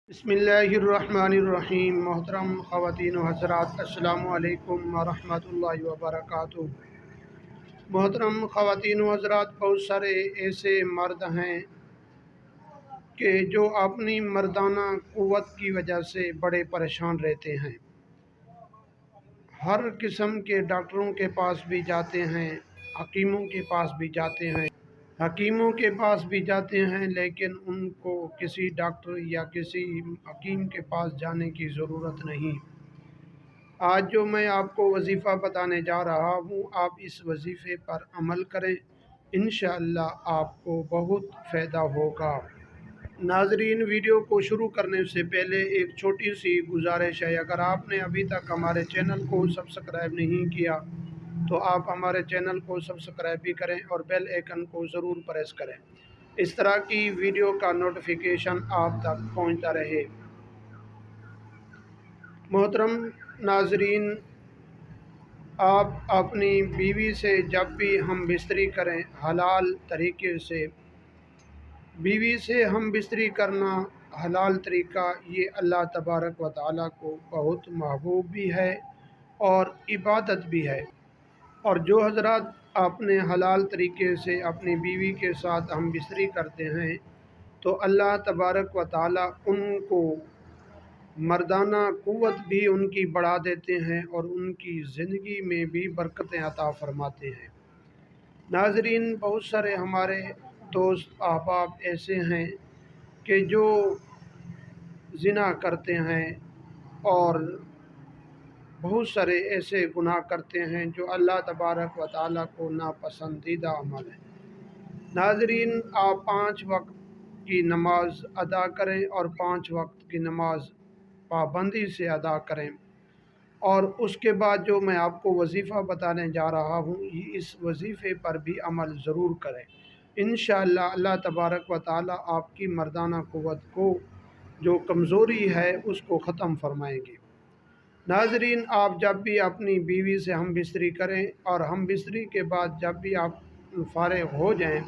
बिस्मिल्लाहिर्रहमानिर्रहीम। मोहतरम ख़वातीन व हज़रात, अस्सलामु अलैकुम व रहमतुल्लाहि व बरकातुहू। मोहतरम ख़वातीन व हज़रात, बहुत सारे ऐसे मर्द हैं कि जो अपनी मर्दाना क़ुव्वत की वजह से बड़े परेशान रहते हैं। हर किस्म के डॉक्टरों के पास भी जाते हैं, हकीमों के पास भी जाते हैं, लेकिन उनको किसी डॉक्टर या किसी हकीम के पास जाने की ज़रूरत नहीं। आज जो मैं आपको वजीफ़ा बताने जा रहा हूँ, आप इस वजीफ़े पर अमल करें, इंशाअल्लाह आपको बहुत फ़ायदा होगा। नाज़रीन, वीडियो को शुरू करने से पहले एक छोटी सी गुजारिश है। अगर आपने अभी तक हमारे चैनल को सब्सक्राइब नहीं किया तो आप हमारे चैनल को सब्सक्राइब भी करें और बेल आइकन को ज़रूर प्रेस करें, इस तरह की वीडियो का नोटिफिकेशन आप तक पहुंचता रहे। मोहतरम नाज़रीन, आप अपनी बीवी से जब भी हम बिस्तरी करें, हलाल तरीके से बीवी से हम बिस्तरी करना हलाल तरीका, ये अल्लाह तबारक व तआला को बहुत महबूब भी है और इबादत भी है। और जो हज़रात अपने हलाल तरीके से अपनी बीवी के साथ हम बिस्तरी करते हैं तो अल्लाह तबारक व तआला उनको मर्दाना क़ुव्वत भी उनकी बढ़ा देते हैं और उनकी ज़िंदगी में भी बरकतें अता फ़रमाते हैं। नाज़रीन, बहुत सारे हमारे दोस्त अहबाब ऐसे हैं कि जो ज़िना करते हैं और बहुत सारे ऐसे गुनाह करते हैं जो अल्लाह तबारक व तआला को नापसंदीदा अमल है। नाज़रीन, आप 5 वक्त की नमाज अदा करें और 5 वक्त की नमाज पाबंदी से अदा करें। और उसके बाद जो मैं आपको वजीफ़ा बताने जा रहा हूँ, इस वजीफ़े पर भी अमल ज़रूर करें। इंशाअल्लाह अल्लाह तबारक व तआला आपकी मर्दाना क़ुव्वत को, जो कमज़ोरी है, उसको ख़त्म फरमाएंगे। नाज़रीन, आप जब भी अपनी बीवी से हम बिस्तरी करें और हम बिस्तरी के बाद जब भी आप फ़ारिग़ हो जाएं,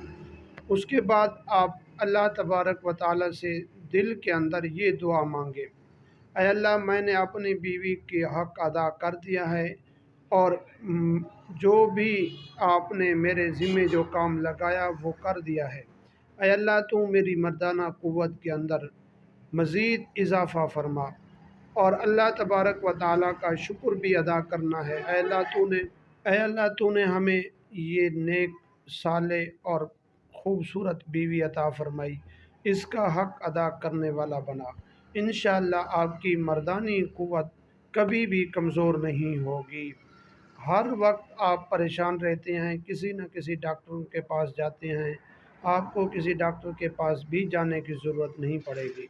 उसके बाद आप अल्लाह तबारक व तआला से दिल के अंदर ये दुआ मांगे, ऐ अल्लाह, मैंने अपनी बीवी के हक़ अदा कर दिया है और जो भी आपने मेरे ज़िम्मे जो काम लगाया वो कर दिया है। ऐ अल्लाह, तू मेरी मर्दाना क़ुव्वत के अंदर मज़ीद इज़ाफ़ा फ़रमा। और अल्लाह तबारक व तआला का शुक्र भी अदा करना है। ऐ अल्लाह, तूने हमें ये नेक, सालेह और ख़ूबसूरत बीवी अता फ़रमाई, इसका हक़ अदा करने वाला बना। इंशाअल्लाह आपकी मर्दानी क़ुव्वत कभी भी कमज़ोर नहीं होगी। हर वक्त आप परेशान रहते हैं, किसी न किसी डॉक्टर के पास जाते हैं, आपको किसी डॉक्टर के पास भी जाने की ज़रूरत नहीं पड़ेगी।